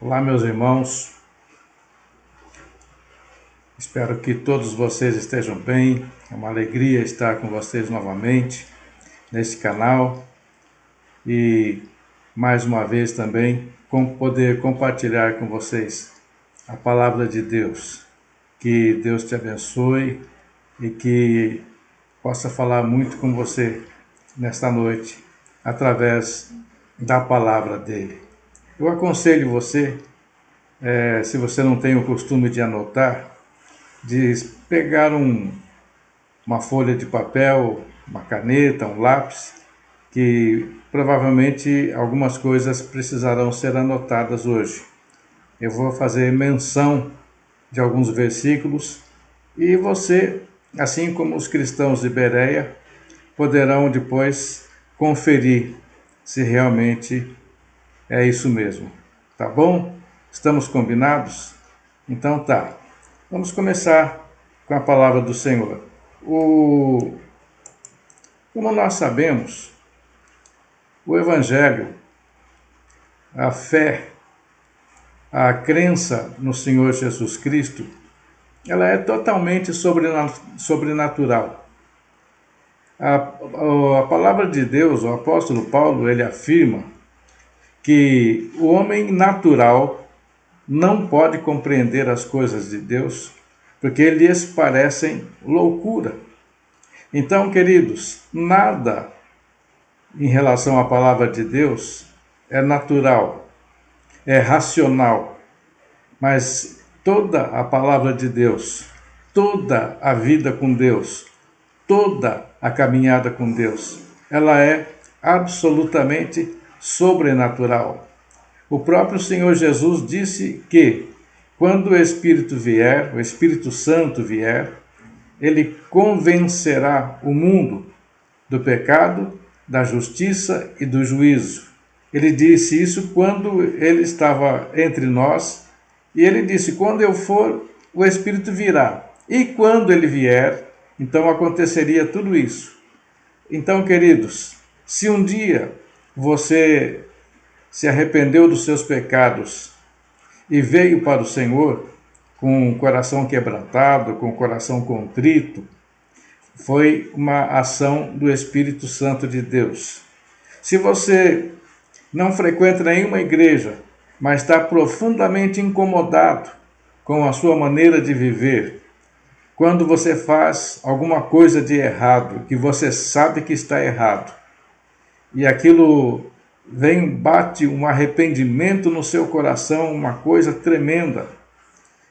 Olá, meus irmãos. Espero que todos vocês estejam bem. É uma alegria estar com vocês novamente neste canal e mais uma vez também poder compartilhar com vocês a palavra de Deus. Que Deus te abençoe e que possa falar muito com você nesta noite através da palavra dele. Eu aconselho você, se você não tem o costume de anotar, de pegar uma folha de papel, uma caneta, um lápis, que provavelmente algumas coisas precisarão ser anotadas hoje. Eu vou fazer menção de alguns versículos e você, assim como os cristãos de Bereia, poderão depois conferir se realmente é isso mesmo. Tá bom? Estamos combinados? Então tá. Vamos começar com a palavra do Senhor. Como nós sabemos, o Evangelho, a fé, a crença no Senhor Jesus Cristo, ela é totalmente sobrenatural. A palavra de Deus, o apóstolo Paulo, ele afirma que o homem natural não pode compreender as coisas de Deus, porque lhes parecem loucura. Então, queridos, nada em relação à palavra de Deus é natural, é racional, mas toda a palavra de Deus, toda a vida com Deus, toda a caminhada com Deus, ela é absolutamente sobrenatural. O próprio Senhor Jesus disse que quando o Espírito vier, o Espírito Santo vier, ele convencerá o mundo do pecado, da justiça e do juízo. Ele disse isso quando ele estava entre nós, e ele disse: quando eu for, o Espírito virá. E quando ele vier, então aconteceria tudo isso. Então, queridos, se um dia você se arrependeu dos seus pecados e veio para o Senhor com o coração quebrantado, com o coração contrito, foi uma ação do Espírito Santo de Deus. Se você não frequenta nenhuma igreja, mas está profundamente incomodado com a sua maneira de viver, quando você faz alguma coisa de errado, que você sabe que está errado, e aquilo bate um arrependimento no seu coração, uma coisa tremenda,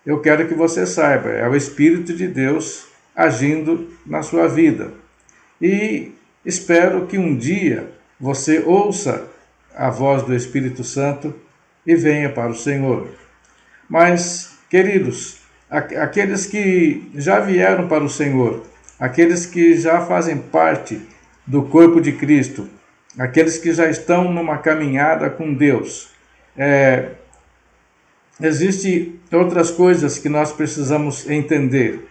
eu quero que você saiba, é o Espírito de Deus agindo na sua vida. E espero que um dia você ouça a voz do Espírito Santo e venha para o Senhor. Mas, queridos, aqueles que já vieram para o Senhor, aqueles que já fazem parte do corpo de Cristo, aqueles que já estão numa caminhada com Deus, existem outras coisas que nós precisamos entender.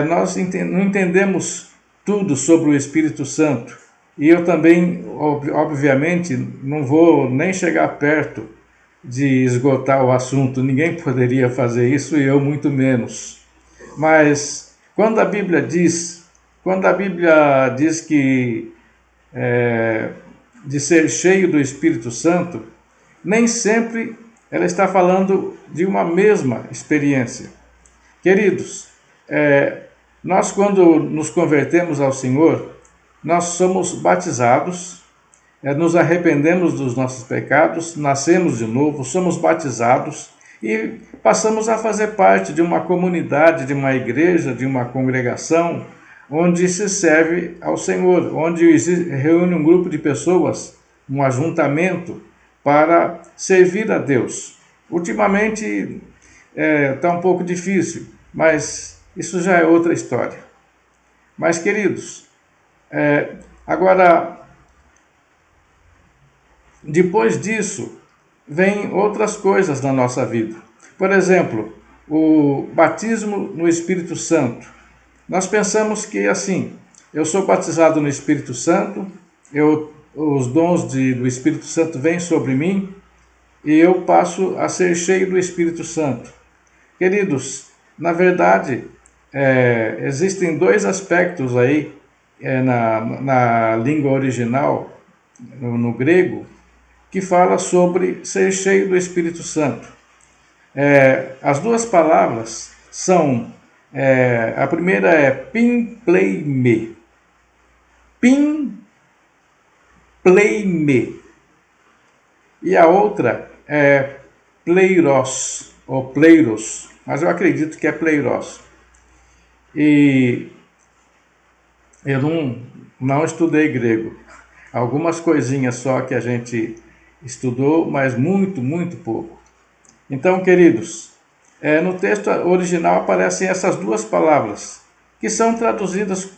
Nós não entendemos tudo sobre o Espírito Santo. E eu também, obviamente, não vou nem chegar perto de esgotar o assunto. Ninguém poderia fazer isso e eu muito menos. Mas quando a Bíblia diz que de ser cheio do Espírito Santo, nem sempre ela está falando de uma mesma experiência. Queridos, nós quando nos convertemos ao Senhor, nós somos batizados, nos arrependemos dos nossos pecados, nascemos de novo, somos batizados e passamos a fazer parte de uma comunidade, de uma igreja, de uma congregação, onde se serve ao Senhor, onde reúne um grupo de pessoas, um ajuntamento, para servir a Deus. Ultimamente está um pouco difícil, mas isso já é outra história. Mas, queridos, agora, depois disso, vem outras coisas na nossa vida. Por exemplo, o batismo no Espírito Santo. Nós pensamos que, assim, eu sou batizado no Espírito Santo, os dons do Espírito Santo vêm sobre mim, e eu passo a ser cheio do Espírito Santo. Queridos, na verdade, existem dois aspectos aí na língua original, no grego, que fala sobre ser cheio do Espírito Santo. As duas palavras são, a primeira é pimpleime. Pimpleime. E a outra é pleiros, ou pleiros, mas eu acredito que é pleiros. E eu não estudei grego. Algumas coisinhas só que a gente estudou, mas muito, muito pouco. Então, queridos, no texto original aparecem essas duas palavras, que são traduzidas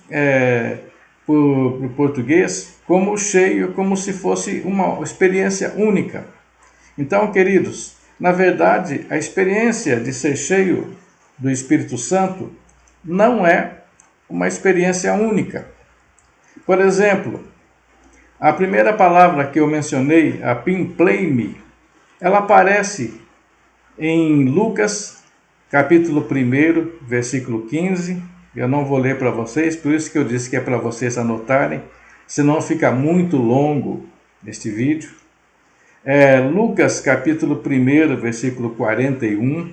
para o português como cheio, como se fosse uma experiência única. Então, queridos, na verdade, a experiência de ser cheio do Espírito Santo não é uma experiência única. Por exemplo, a primeira palavra que eu mencionei, a pimpleime, ela aparece em Lucas, capítulo 1, versículo 15. Eu não vou ler para vocês, por isso que eu disse que é para vocês anotarem, senão fica muito longo este vídeo. Lucas, capítulo 1, versículo 41.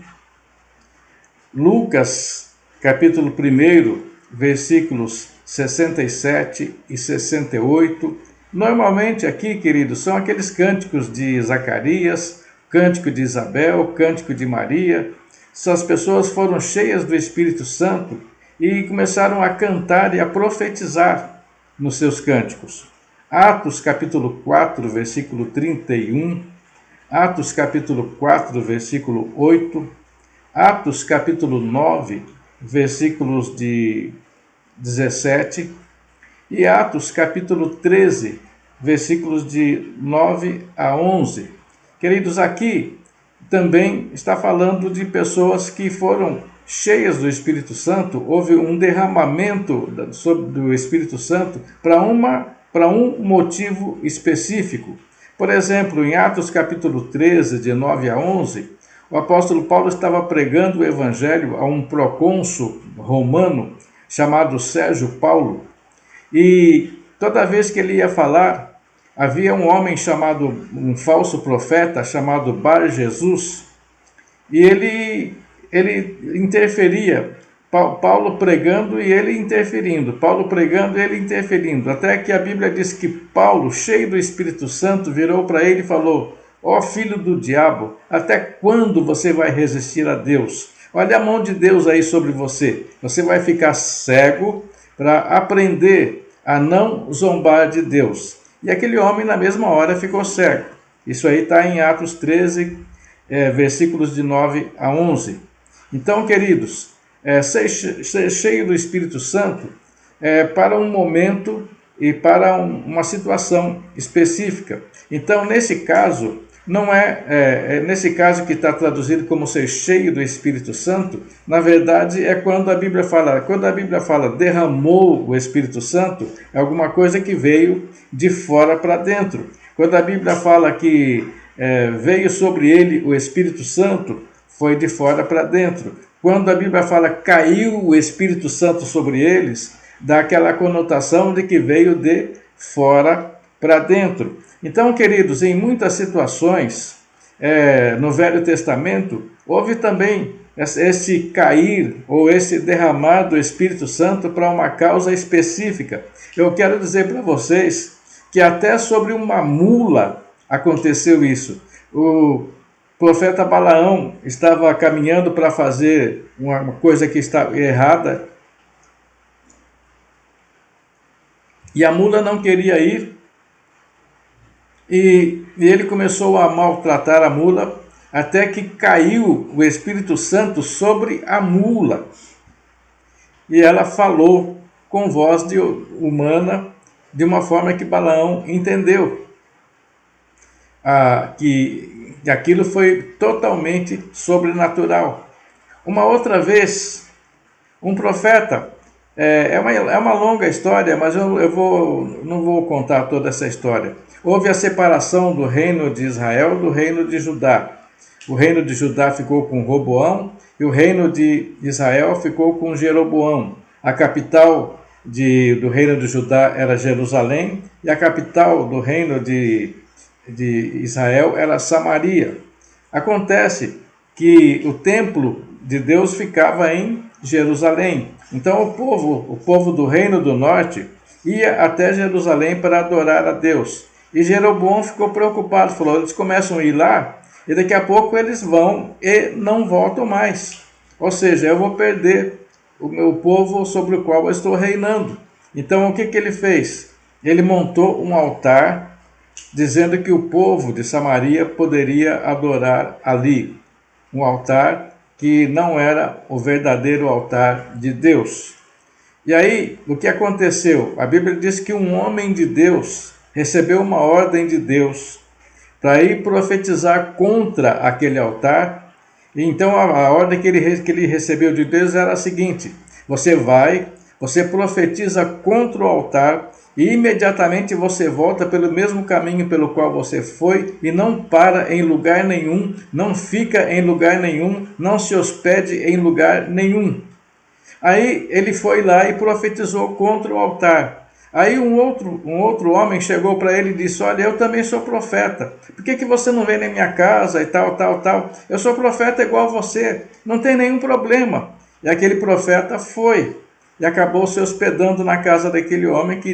Lucas, capítulo 1, versículos 67 e 68. Normalmente aqui, queridos, são aqueles cânticos de Zacarias, cântico de Isabel, cântico de Maria. Essas pessoas foram cheias do Espírito Santo e começaram a cantar e a profetizar nos seus cânticos. Atos capítulo 4, versículo 31, Atos capítulo 4, versículo 8, Atos capítulo 9, versículos de 17, e Atos capítulo 13, versículos de 9 a 11. Queridos, aqui também está falando de pessoas que foram cheias do Espírito Santo. Houve um derramamento do Espírito Santo para um motivo específico. Por exemplo, em Atos capítulo 13, de 9 a 11, o apóstolo Paulo estava pregando o evangelho a um procônsul romano chamado Sérgio Paulo. E toda vez que ele ia falar, havia um homem um falso profeta chamado Bar Jesus, e ele interferia, Paulo pregando e ele interferindo, Paulo pregando e ele interferindo, até que a Bíblia diz que Paulo, cheio do Espírito Santo, virou para ele e falou: ó filho do diabo, até quando você vai resistir a Deus? Olha a mão de Deus aí sobre você, você vai ficar cego para aprender a não zombar de Deus. E aquele homem na mesma hora ficou cego. Isso aí está em Atos 13, versículos de 9 a 11. Então, queridos, ser cheio do Espírito Santo para um momento e para uma situação específica. Então, nesse caso, não nesse caso que está traduzido como ser cheio do Espírito Santo, na verdade é quando a Bíblia fala derramou o Espírito Santo, é alguma coisa que veio de fora para dentro. Quando a Bíblia fala que veio sobre ele o Espírito Santo, foi de fora para dentro. Quando a Bíblia fala caiu o Espírito Santo sobre eles, dá aquela conotação de que veio de fora para dentro. Então, queridos, em muitas situações no Velho Testamento, houve também esse cair ou esse derramar do Espírito Santo para uma causa específica. Eu quero dizer para vocês que até sobre uma mula aconteceu isso. O profeta Balaão estava caminhando para fazer uma coisa que estava errada e a mula não queria ir. E ele começou a maltratar a mula até que caiu o Espírito Santo sobre a mula. E ela falou com voz humana de uma forma que Balaão entendeu. Que aquilo foi totalmente sobrenatural. Uma outra vez, um profeta, é uma longa história, mas eu não vou contar toda essa história. houve a separação do reino de Israel do reino de Judá. O reino de Judá ficou com Roboão e o reino de Israel ficou com Jeroboão. A capital do reino de Judá era Jerusalém e a capital do reino de Israel era Samaria. Acontece que o templo de Deus ficava em Jerusalém. Então o povo do reino do norte ia até Jerusalém para adorar a Deus. E Jeroboão ficou preocupado, falou, eles começam a ir lá e daqui a pouco eles vão e não voltam mais. Ou seja, eu vou perder o meu povo sobre o qual eu estou reinando. Então o que ele fez? Ele montou um altar dizendo que o povo de Samaria poderia adorar ali. Um altar que não era o verdadeiro altar de Deus. E aí, o que aconteceu? A Bíblia diz que um homem de Deus recebeu uma ordem de Deus para ir profetizar contra aquele altar. E então a ordem que ele recebeu de Deus era a seguinte: você profetiza contra o altar e imediatamente você volta pelo mesmo caminho pelo qual você foi e não para em lugar nenhum, não fica em lugar nenhum, não se hospede em lugar nenhum. Aí ele foi lá e profetizou contra o altar. Aí um outro homem chegou para ele e disse, olha, eu também sou profeta, por que você não vem na minha casa e tal? Eu sou profeta igual a você, não tem nenhum problema. E aquele profeta foi e acabou se hospedando na casa daquele homem que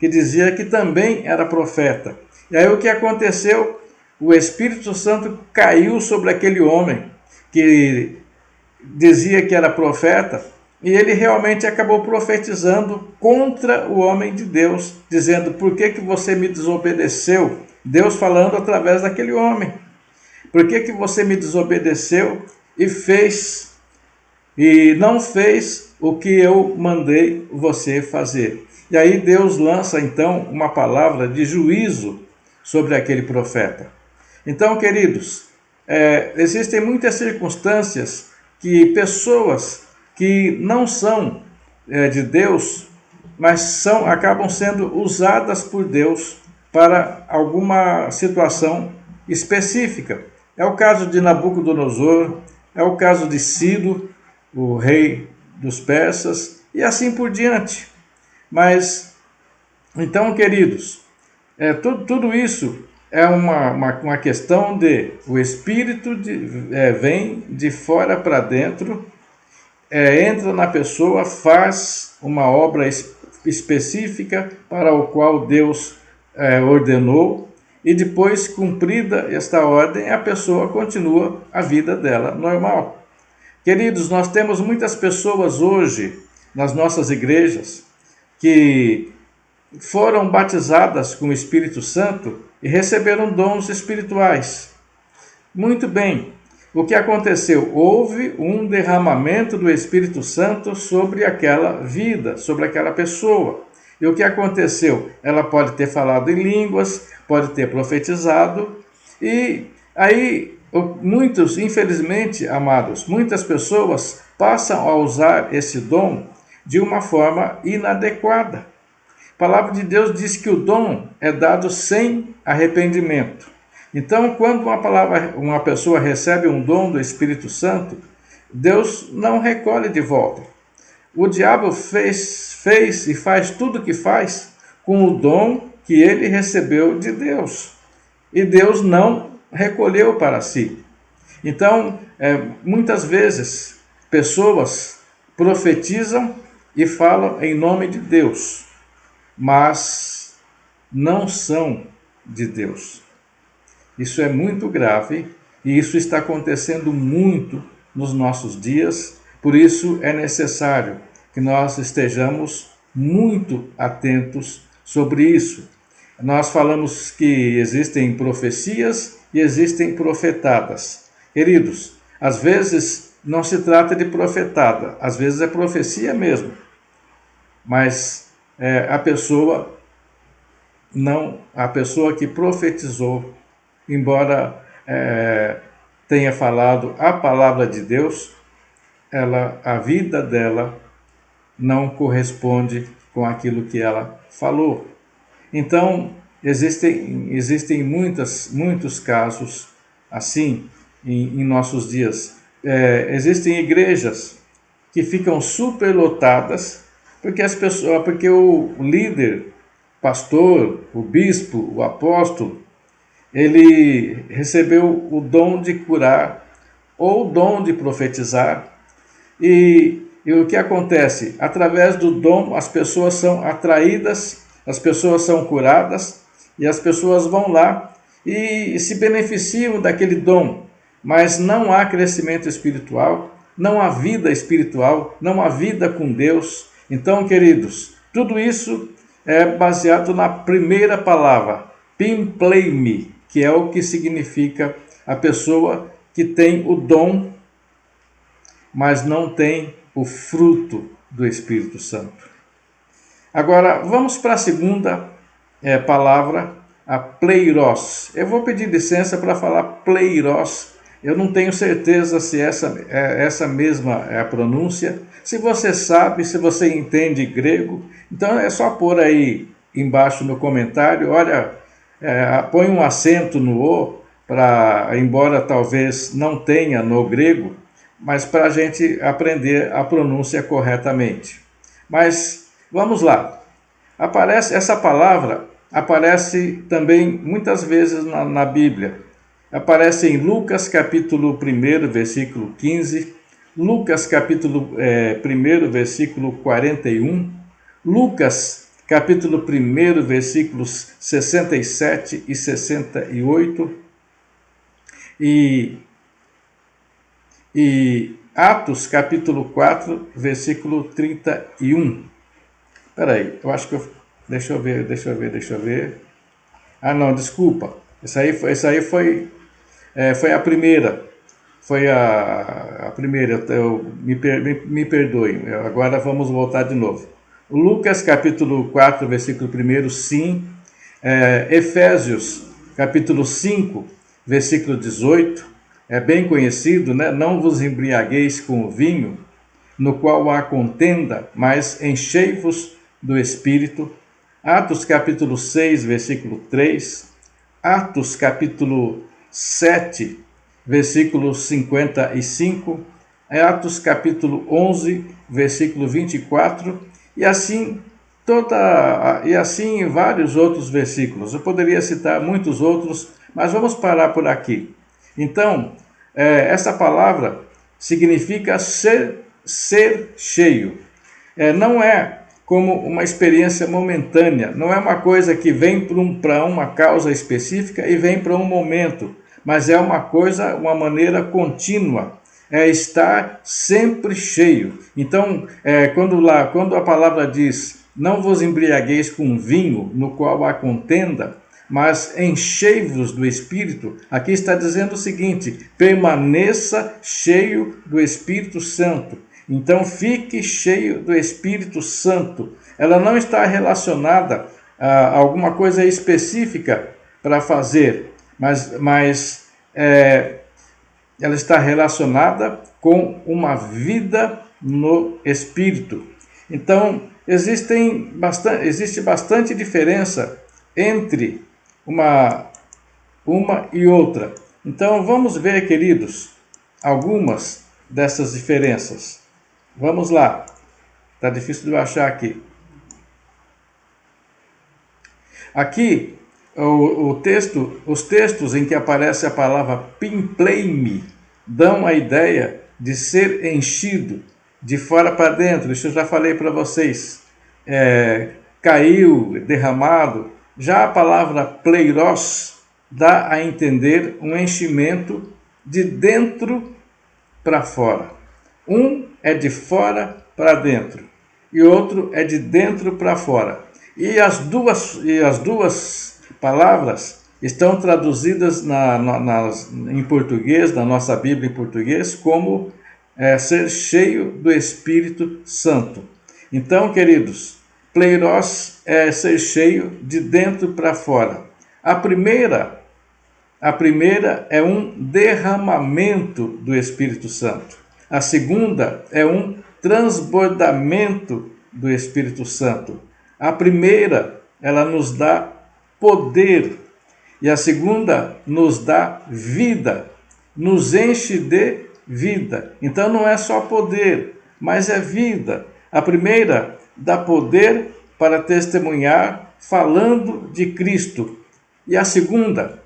dizia que também era profeta. E aí o que aconteceu? O Espírito Santo caiu sobre aquele homem que dizia que era profeta, e ele realmente acabou profetizando contra o homem de Deus, dizendo, por que você me desobedeceu? Deus falando através daquele homem. Por que você me desobedeceu e não fez o que eu mandei você fazer? E aí Deus lança então uma palavra de juízo sobre aquele profeta. Então, queridos, existem muitas circunstâncias que pessoas que não são de Deus, mas acabam sendo usadas por Deus para alguma situação específica. É o caso de Nabucodonosor, é o caso de Ciro, o rei dos persas, e assim por diante. Mas, então, queridos, tudo isso é uma questão de o Espírito vem de fora para dentro, entra na pessoa, faz uma obra específica para o qual Deus ordenou, e depois, cumprida esta ordem, a pessoa continua a vida dela normal. Queridos, nós temos muitas pessoas hoje nas nossas igrejas que foram batizadas com o Espírito Santo e receberam dons espirituais. Muito bem, o que aconteceu? Houve um derramamento do Espírito Santo sobre aquela vida, sobre aquela pessoa. E o que aconteceu? Ela pode ter falado em línguas, pode ter profetizado, e aí muitos, infelizmente, amados, muitas pessoas passam a usar esse dom de uma forma inadequada. A palavra de Deus diz que o dom é dado sem arrependimento. Então, quando uma pessoa recebe um dom do Espírito Santo, Deus não recolhe de volta. O diabo fez e faz tudo o que faz com o dom que ele recebeu de Deus. E Deus não recolheu para si. Então, muitas vezes, pessoas profetizam e falam em nome de Deus, mas não são de Deus. Isso é muito grave e isso está acontecendo muito nos nossos dias, por isso é necessário que nós estejamos muito atentos sobre isso. Nós falamos que existem profecias e existem profetadas. Queridos, às vezes não se trata de profetada, às vezes é profecia mesmo, mas a pessoa que profetizou, embora tenha falado a palavra de Deus, a vida dela não corresponde com aquilo que ela falou. Então, Existem muitos casos assim em nossos dias. Existem igrejas que ficam superlotadas porque o líder, pastor, o bispo, o apóstolo, ele recebeu o dom de curar ou o dom de profetizar. E o que acontece? Através do dom, as pessoas são atraídas, as pessoas são curadas e as pessoas vão lá e se beneficiam daquele dom, mas não há crescimento espiritual, não há vida espiritual, não há vida com Deus. Então, queridos, tudo isso é baseado na primeira palavra, pimpleime, que é o que significa a pessoa que tem o dom, mas não tem o fruto do Espírito Santo. Agora, vamos para a segunda palavra, a pleiros. Eu vou pedir licença para falar pleiros. Eu não tenho certeza se essa mesma é a pronúncia. Se você sabe, se você entende grego, então é só pôr aí embaixo no comentário. Olha, põe um acento no O, embora talvez não tenha no grego, mas para a gente aprender a pronúncia corretamente. Mas vamos lá. Essa palavra aparece também muitas vezes na Bíblia. Aparece em Lucas capítulo 1, versículo 15, Lucas capítulo 1, versículo 41, Lucas capítulo 1, versículos 67 e 68, e Atos capítulo 4, versículo 31. Espera aí, eu acho que deixa eu ver. Ah, não, desculpa. Essa aí foi a primeira. Foi a primeira. Me perdoe. Agora vamos voltar de novo. Lucas capítulo 4, versículo 1, sim. Efésios capítulo 5, versículo 18. É bem conhecido, né? Não vos embriagueis com o vinho, no qual há contenda, mas enchei-vos do Espírito. Atos capítulo 6, versículo 3. Atos capítulo 7, versículo 55. Atos capítulo 11, versículo 24. E assim em vários outros versículos. Eu poderia citar muitos outros, mas vamos parar por aqui. Então, essa palavra significa ser cheio. Não é como uma experiência momentânea, não é uma coisa que vem para uma causa específica e vem para um momento, mas é uma maneira contínua, é estar sempre cheio. Então, quando a palavra diz, não vos embriagueis com vinho, no qual há contenda, mas enchei-vos do Espírito, aqui está dizendo o seguinte, permaneça cheio do Espírito Santo. Então fique cheio do Espírito Santo. Ela não está relacionada a alguma coisa específica para fazer, mas ela está relacionada com uma vida no Espírito. Então existe bastante diferença entre uma e outra. Então vamos ver, queridos, algumas dessas diferenças. Vamos lá. Está difícil de eu achar aqui. Aqui, os textos em que aparece a palavra pimpleime dão a ideia de ser enchido de fora para dentro. Isso eu já falei para vocês. Caiu, derramado. Já a palavra pleiros dá a entender um enchimento de dentro para fora. Um é de fora para dentro e outro é de dentro para fora. E as duas palavras estão traduzidas em português, na nossa Bíblia em português, como ser cheio do Espírito Santo. Então, queridos, pleiros é ser cheio de dentro para fora. A primeira é um derramamento do Espírito Santo. A segunda é um transbordamento do Espírito Santo. A primeira, ela nos dá poder. E a segunda nos dá vida, nos enche de vida. Então não é só poder, mas é vida. A primeira dá poder para testemunhar falando de Cristo. E a segunda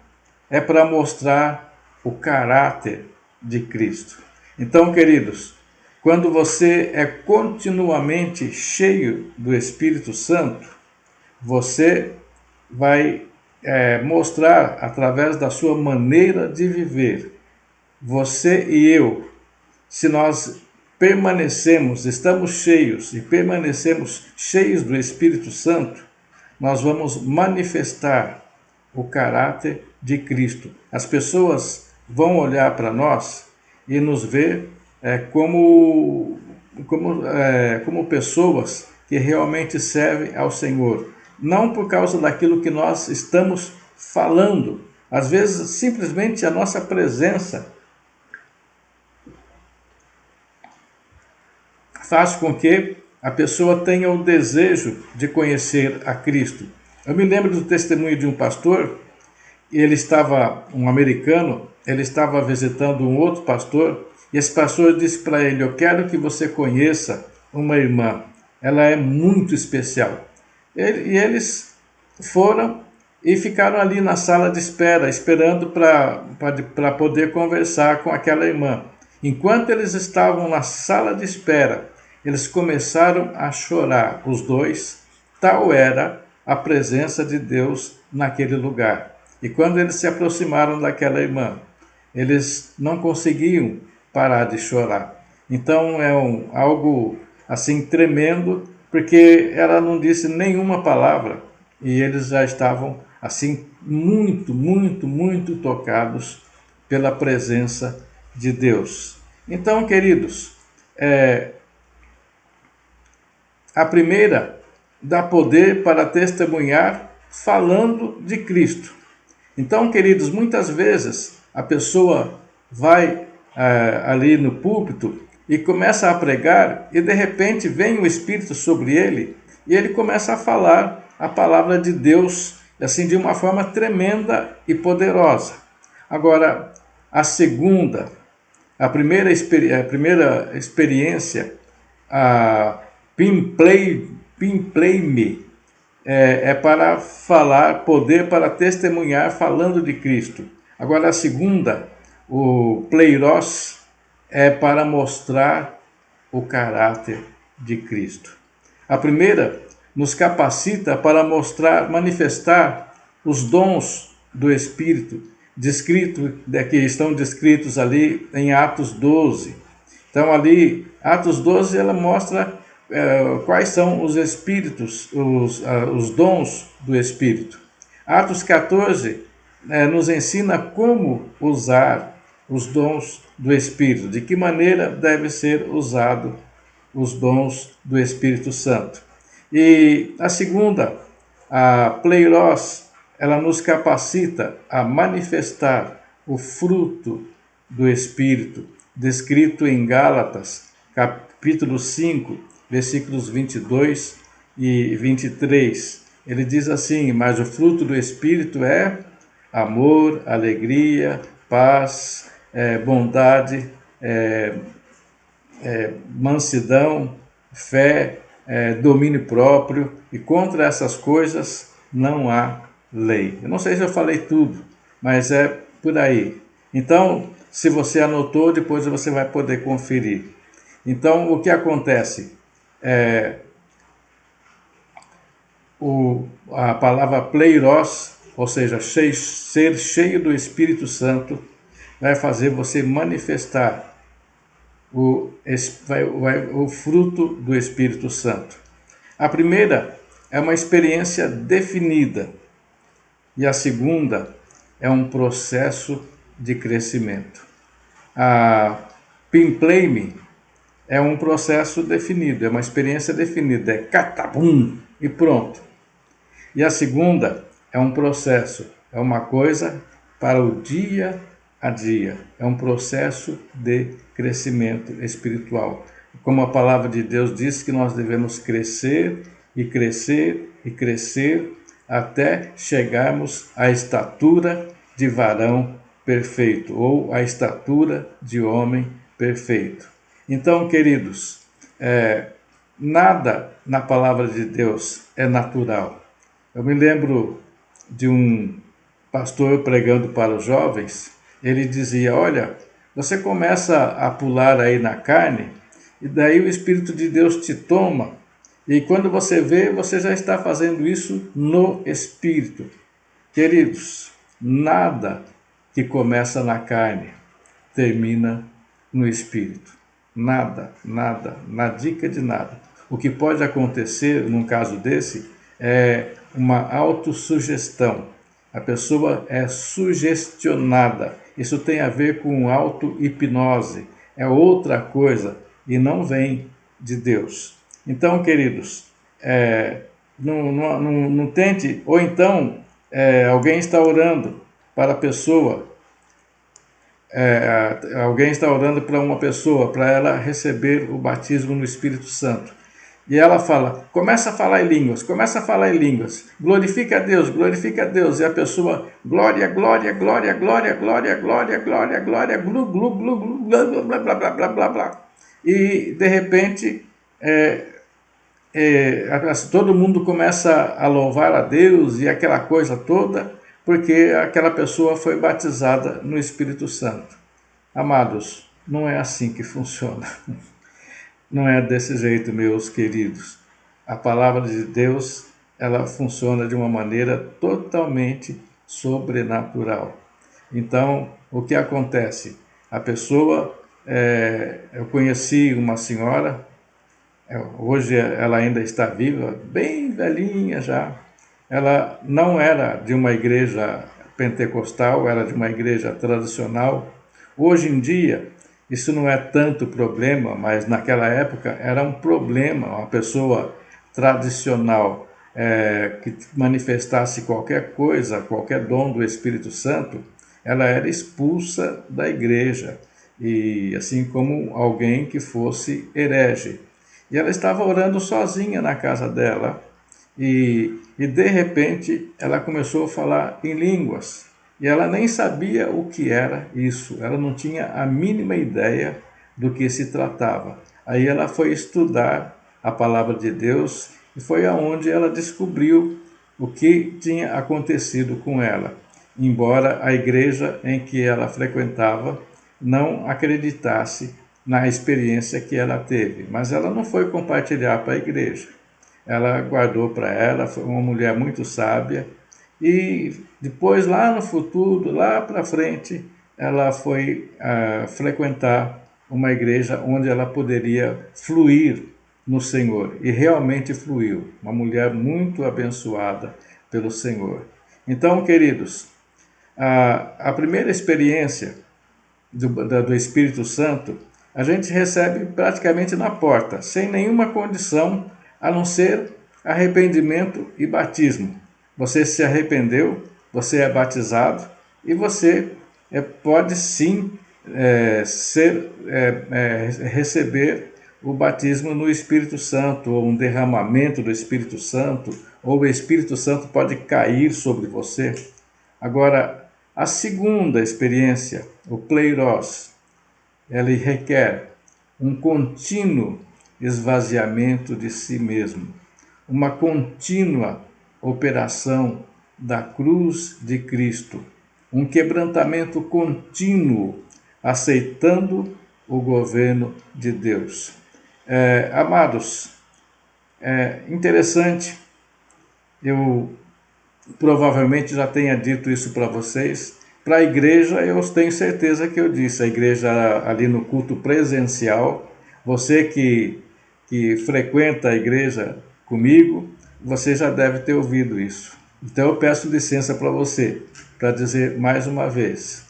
é para mostrar o caráter de Cristo. Então, queridos, quando você é continuamente cheio do Espírito Santo, você vai mostrar através da sua maneira de viver. Você e eu, se nós estamos cheios e permanecemos cheios do Espírito Santo, nós vamos manifestar o caráter de Cristo. As pessoas vão olhar para nós e nos ver como pessoas que realmente servem ao Senhor. Não por causa daquilo que nós estamos falando. Às vezes, simplesmente a nossa presença faz com que a pessoa tenha o desejo de conhecer a Cristo. Eu me lembro do testemunho de um pastor, um americano, ele estava visitando um outro pastor, e esse pastor disse para ele: eu quero que você conheça uma irmã, ela é muito especial. E eles foram e ficaram ali na sala de espera, esperando para poder conversar com aquela irmã. Enquanto eles estavam na sala de espera, eles começaram a chorar, os dois, tal era a presença de Deus naquele lugar. E quando eles se aproximaram daquela irmã, eles não conseguiam parar de chorar. Então é algo assim tremendo, porque ela não disse nenhuma palavra e eles já estavam assim muito, muito, muito tocados pela presença de Deus. Então, queridos, a primeira dá poder para testemunhar falando de Cristo. Então, queridos, muitas vezes a pessoa vai ali no púlpito e começa a pregar e de repente vem o Espírito sobre ele e ele começa a falar a palavra de Deus assim de uma forma tremenda e poderosa. Agora, a primeira experiência, a Pimpleime, para falar, poder para testemunhar falando de Cristo. Agora a segunda, o Pleiros, é para mostrar o caráter de Cristo. A primeira nos capacita para manifestar os dons do Espírito, que estão descritos ali em Atos 12. Então ali, Atos 12, ela mostra quais são os espíritos, os dons do Espírito. Atos 14 nos ensina como usar os dons do Espírito, de que maneira deve ser usado os dons do Espírito Santo. E a segunda, a Pleiros, ela nos capacita a manifestar o fruto do Espírito, descrito em Gálatas, capítulo 5, versículos 22 e 23. Ele diz assim: mas o fruto do Espírito é amor, alegria, paz, bondade, mansidão, fé, domínio próprio, e contra essas coisas não há lei. Eu não sei se eu falei tudo, mas é por aí. Então, se você anotou, depois você vai poder conferir. Então, o que acontece? A palavra pleiros, ou seja, ser cheio do Espírito Santo, vai fazer você manifestar o fruto do Espírito Santo. A primeira é uma experiência definida e a segunda é um processo de crescimento. A Pimpleime é um processo definido, é uma experiência definida, é catabum e pronto. E a segunda é um processo, é uma coisa para o dia a dia, é um processo de crescimento espiritual. Como a palavra de Deus diz que nós devemos crescer e crescer e crescer até chegarmos à estatura de varão perfeito, ou à estatura de homem perfeito. Então, queridos, nada na palavra de Deus é natural. Eu me lembro de um pastor pregando para os jovens. Ele dizia: olha, você começa a pular aí na carne, e daí o Espírito de Deus te toma, e quando você vê, você já está fazendo isso no Espírito. Queridos, nada que começa na carne termina no Espírito. Nada, nada, na dica de nada. O que pode acontecer num caso desse é uma autossugestão. A pessoa é sugestionada. Isso tem a ver com auto-hipnose. É outra coisa e não vem de Deus. Então, queridos, não tente, ou então alguém está orando para a pessoa, alguém está orando para uma pessoa, para ela receber o batismo no Espírito Santo. E ela fala, começa a falar em línguas, glorifica a Deus, e a pessoa, glória, glória, glória, glória, glória, glória, glória, glória, glu, glu, glu, glu, blá, blá, blá, blá, blá, blá, blá. E, de repente, todo mundo começa a louvar a Deus e aquela coisa toda, porque aquela pessoa foi batizada no Espírito Santo. Amados, não é assim que funciona. Não é desse jeito, meus queridos. A palavra de Deus, ela funciona de uma maneira totalmente sobrenatural. Então, o que acontece? A pessoa, eu conheci uma senhora, hoje ela ainda está viva, bem velhinha já. Ela não era de uma igreja pentecostal, era de uma igreja tradicional. Hoje em dia, isso não é tanto problema, mas naquela época era um problema. Uma pessoa tradicional que manifestasse qualquer coisa, qualquer dom do Espírito Santo, ela era expulsa da igreja, e assim como alguém que fosse herege. E ela estava orando sozinha na casa dela, e de repente ela começou a falar em línguas. E ela nem sabia o que era isso, ela não tinha a mínima ideia do que se tratava. Aí ela foi estudar a palavra de Deus e foi aonde ela descobriu o que tinha acontecido com ela, embora a igreja em que ela frequentava não acreditasse na experiência que ela teve. Mas ela não foi compartilhar para a igreja. Ela guardou para ela, foi uma mulher muito sábia, e depois, lá no futuro, lá para frente, ela foi frequentar uma igreja onde ela poderia fluir no Senhor. E realmente fluiu. Uma mulher muito abençoada pelo Senhor. Então, queridos, a primeira experiência do Espírito Santo, a gente recebe praticamente na porta, sem nenhuma condição, a não ser arrependimento e batismo. Você se arrependeu, você é batizado e você pode sim receber o batismo no Espírito Santo, ou um derramamento do Espírito Santo, ou o Espírito Santo pode cair sobre você. Agora, a segunda experiência, o Kleiros, ele requer um contínuo esvaziamento de si mesmo, uma contínua operação da cruz de Cristo, um quebrantamento contínuo, aceitando o governo de Deus. Amados, é interessante, eu provavelmente já tenha dito isso para vocês. Para a igreja, eu tenho certeza que eu disse, a igreja ali no culto presencial, você que frequenta a igreja comigo, você já deve ter ouvido isso. Então eu peço licença para você, para dizer mais uma vez.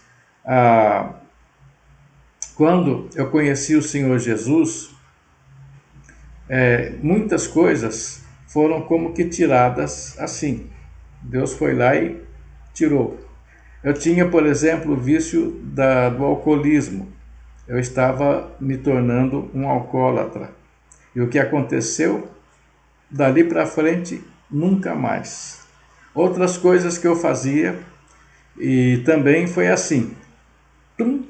Quando eu conheci o Senhor Jesus, muitas coisas foram como que tiradas assim. Deus foi lá e tirou. Eu tinha, por exemplo, o vício do alcoolismo. Eu estava me tornando um alcoólatra. E o que aconteceu? Dali para frente, nunca mais. outras coisas que eu fazia, e também foi assim. Tum,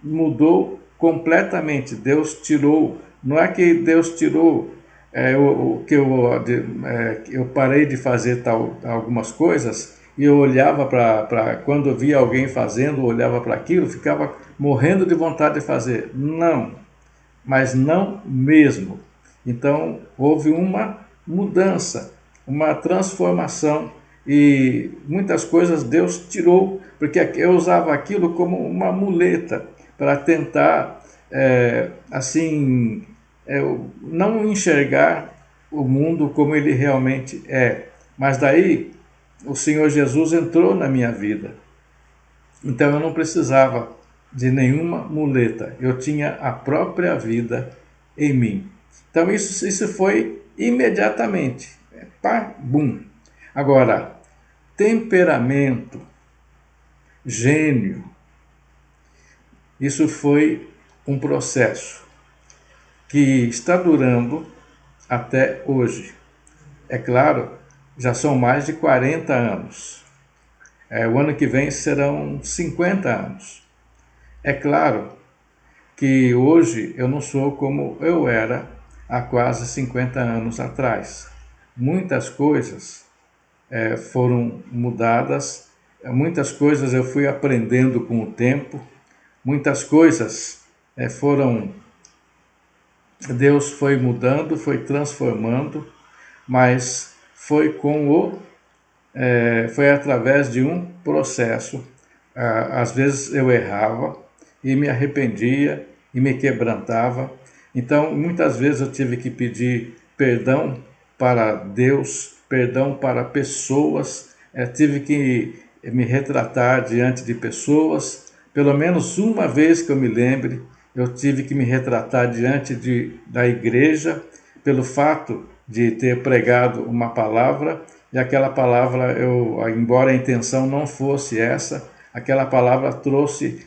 mudou completamente. Deus tirou, não é que Deus tirou o que eu parei de fazer algumas coisas e eu olhava para quando eu via alguém fazendo, eu olhava para aquilo, ficava morrendo de vontade de fazer. Não, mas não mesmo. Então houve uma mudança, uma transformação e muitas coisas Deus tirou, porque eu usava aquilo como uma muleta para tentar, assim, não enxergar o mundo como ele realmente é. Mas daí o Senhor Jesus entrou na minha vida. Então eu não precisava de nenhuma muleta. Eu tinha a própria vida em mim. Então isso foi imediatamente. Pá, bum. Agora, temperamento, gênio, isso foi um processo que está durando até hoje. É claro, já são mais de 40 anos. O ano que vem serão 50 anos. É claro que hoje eu não sou como eu era há quase 50 anos atrás. Muitas coisas foram mudadas, muitas coisas eu fui aprendendo com o tempo, muitas coisas Deus foi mudando, foi transformando, mas foi através de um processo. Às vezes eu errava e me arrependia e me quebrantava. Então, muitas vezes eu tive que pedir perdão para Deus, perdão para pessoas, tive que me retratar diante de pessoas. Pelo menos uma vez que eu me lembre, eu tive que me retratar diante da igreja pelo fato de ter pregado uma palavra e aquela palavra, embora a intenção não fosse essa, aquela palavra trouxe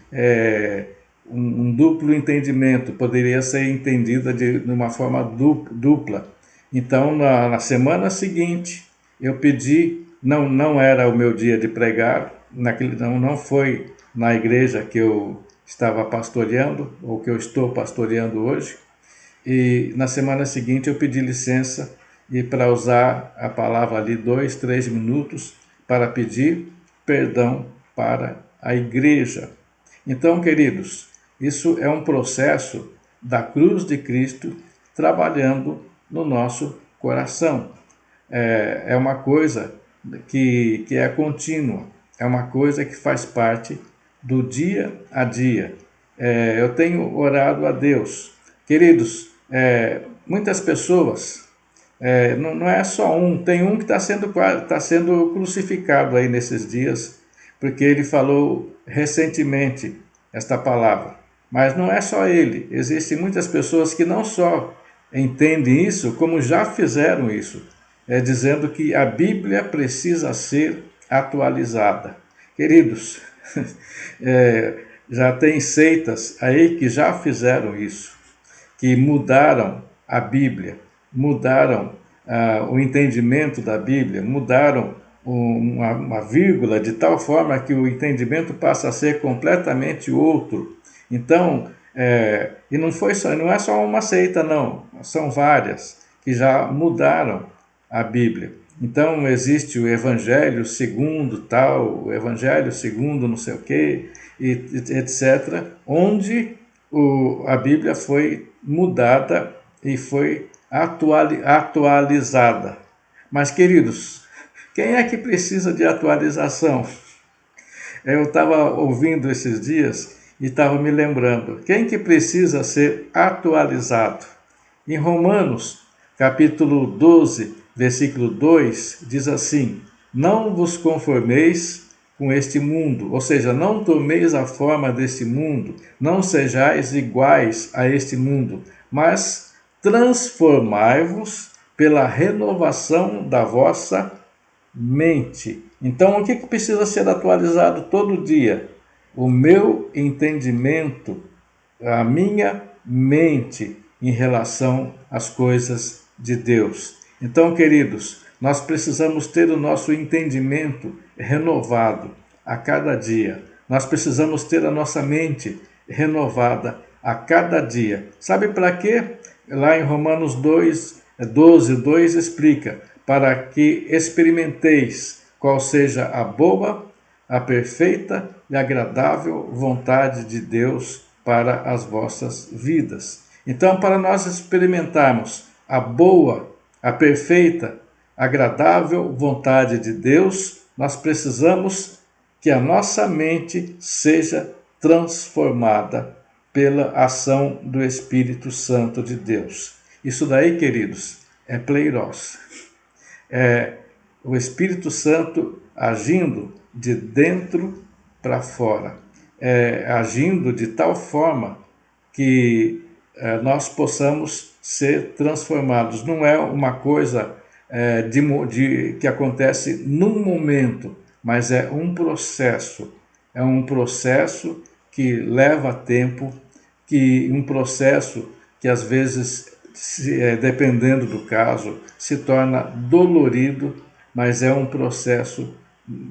um duplo entendimento, poderia ser entendida de uma forma dupla. Então, na semana seguinte, eu pedi, não era o meu dia de pregar, não foi na igreja que eu estava pastoreando, ou que eu estou pastoreando hoje, e na semana seguinte eu pedi licença e para usar a palavra ali 2, 3 minutos para pedir perdão para a igreja. Então, queridos, isso é um processo da cruz de Cristo trabalhando no nosso coração. É uma coisa que é contínua, é uma coisa que faz parte do dia a dia. Eu tenho orado a Deus. Queridos, muitas pessoas, não é só um, tem um que está sendo crucificado aí nesses dias, porque ele falou recentemente esta palavra. Mas não é só ele, existem muitas pessoas que não só entendem isso, como já fizeram isso, dizendo que a Bíblia precisa ser atualizada. Queridos, já tem seitas aí que já fizeram isso, que mudaram a Bíblia, mudaram o entendimento da Bíblia, mudaram uma vírgula de tal forma que o entendimento passa a ser completamente outro. Então, e não é só uma seita, não, são várias que já mudaram a Bíblia. Então existe o Evangelho segundo tal, o Evangelho segundo não sei o quê, etc., onde a Bíblia foi mudada e foi atualizada. Mas, queridos, quem é que precisa de atualização? Eu estava ouvindo esses dias e estava me lembrando. Quem que precisa ser atualizado? Em Romanos, capítulo 12, versículo 2, diz assim: não vos conformeis com este mundo, ou seja, não tomeis a forma deste mundo, não sejais iguais a este mundo, mas transformai-vos pela renovação da vossa mente. Então, o que precisa ser atualizado todo dia? O meu entendimento, a minha mente em relação às coisas de Deus. Então, queridos, Nós precisamos ter o nosso entendimento renovado a cada dia. Nós precisamos ter a nossa mente renovada a cada dia. Sabe para quê? Lá em Romanos 12:2 explica: para que experimenteis qual seja a boa, a perfeita e agradável vontade de Deus para as vossas vidas. Então, para nós experimentarmos a boa, a perfeita, agradável vontade de Deus, nós precisamos que a nossa mente seja transformada pela ação do Espírito Santo de Deus. Isso daí, queridos, é pleiros. É o Espírito Santo agindo de dentro para fora, agindo de tal forma que nós possamos ser transformados. Não é uma coisa que acontece num momento, mas é um processo. É um processo que leva tempo, um processo que às vezes, dependendo do caso, se torna dolorido, mas é um processo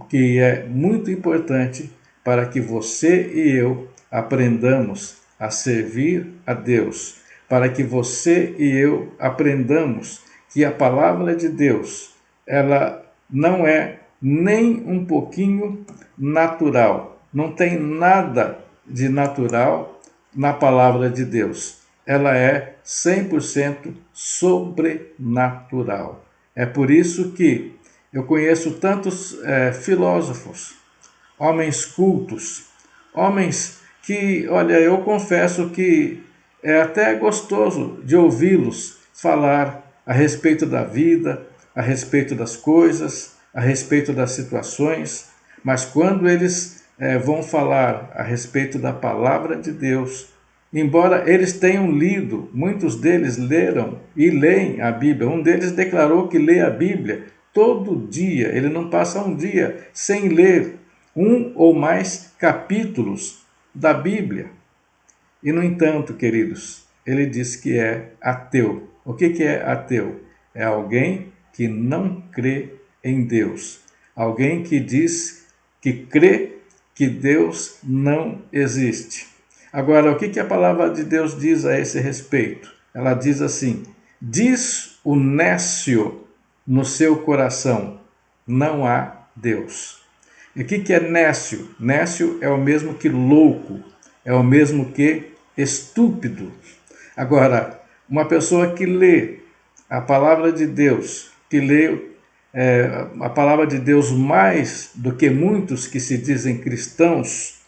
que é muito importante para que você e eu aprendamos a servir a Deus, para que você e eu aprendamos que a palavra de Deus, ela não é nem um pouquinho natural, não tem nada de natural na palavra de Deus. Ela é 100% sobrenatural. É por isso que eu conheço tantos filósofos, homens cultos, homens que, olha, eu confesso que é até gostoso de ouvi-los falar a respeito da vida, a respeito das coisas, a respeito das situações, mas quando eles vão falar a respeito da palavra de Deus, embora eles tenham lido, muitos deles leram e leem a Bíblia, um deles declarou que lê a Bíblia todo dia, ele não passa um dia sem ler um ou mais capítulos da Bíblia. E, no entanto, queridos, ele diz que é ateu. O que é ateu? É alguém que não crê em Deus. Alguém que diz que crê que Deus não existe. Agora, o que a palavra de Deus diz a esse respeito? Ela diz assim: diz o nécio no seu coração, não há Deus. E o que é nécio? Nécio é o mesmo que louco, é o mesmo que estúpido. Agora, uma pessoa que lê a palavra de Deus, que lê a palavra de Deus mais do que muitos que se dizem cristãos,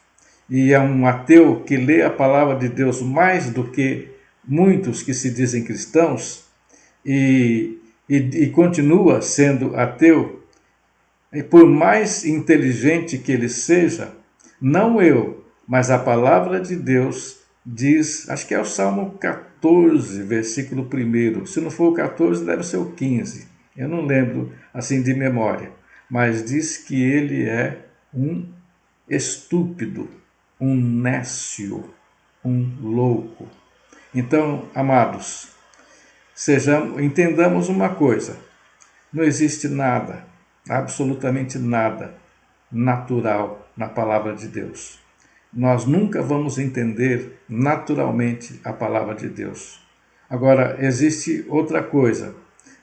e é um ateu que lê a palavra de Deus mais do que muitos que se dizem cristãos, e continua sendo ateu, e por mais inteligente que ele seja, não eu, mas a palavra de Deus diz, acho que é o Salmo 14, versículo 1. Se não for o 14, deve ser o 15. Eu não lembro assim de memória. Mas diz que ele é um estúpido, um nécio, um louco. Então, amados, entendamos uma coisa. Não existe nada, absolutamente nada, natural na palavra de Deus. Nós nunca vamos entender naturalmente a palavra de Deus. Agora, existe outra coisa.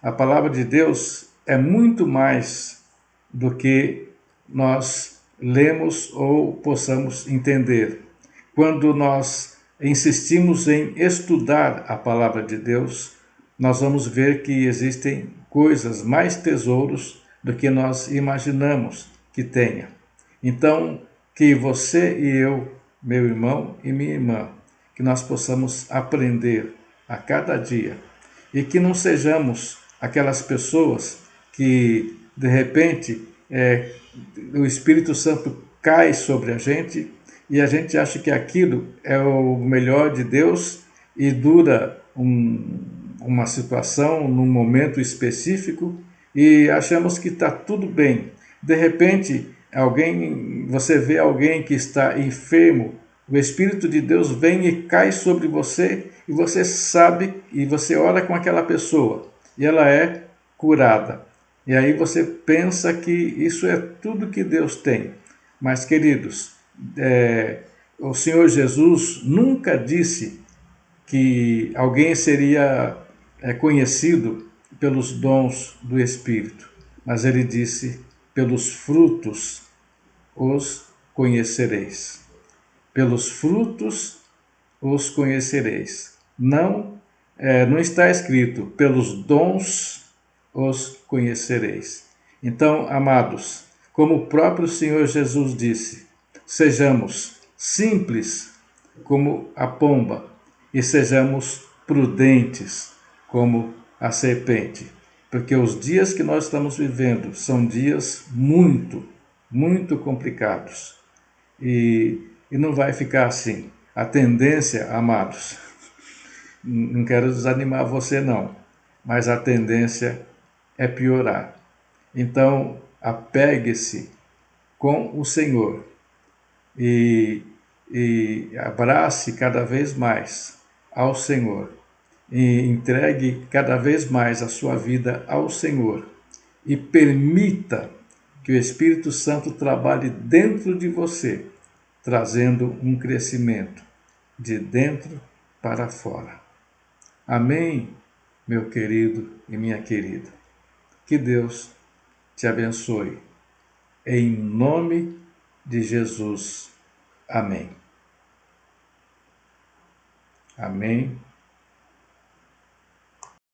A palavra de Deus é muito mais do que nós lemos ou possamos entender. Quando nós insistimos em estudar a palavra de Deus, nós vamos ver que existem coisas, mais tesouros do que nós imaginamos que tenha. Então, que você e eu, meu irmão e minha irmã, que nós possamos aprender a cada dia e que não sejamos aquelas pessoas que, de repente, o Espírito Santo cai sobre a gente e a gente acha que aquilo é o melhor de Deus e dura uma situação, num momento específico, e achamos que está tudo bem. De repente, você vê alguém que está enfermo, o Espírito de Deus vem e cai sobre você, e você sabe, e você ora com aquela pessoa, e ela é curada. E aí você pensa que isso é tudo que Deus tem. Mas, queridos, o Senhor Jesus nunca disse que alguém seria conhecido pelos dons do Espírito, mas ele disse: pelos frutos os conhecereis. Pelos frutos os conhecereis. Não está escrito: pelos dons os conhecereis. Então, amados, como o próprio Senhor Jesus disse, sejamos simples como a pomba e sejamos prudentes como a serpente, porque os dias que nós estamos vivendo são dias muito complicados e não vai ficar assim. A tendência, amados, não quero desanimar você não, mas a tendência é piorar. Então, apegue-se com o Senhor e, e abrace cada vez mais ao Senhor e entregue cada vez mais a sua vida ao Senhor e permita que o Espírito Santo trabalhe dentro de você, trazendo um crescimento de dentro para fora. Amém, meu querido e minha querida. Que Deus te abençoe. Em nome de Jesus. Amém. Amém.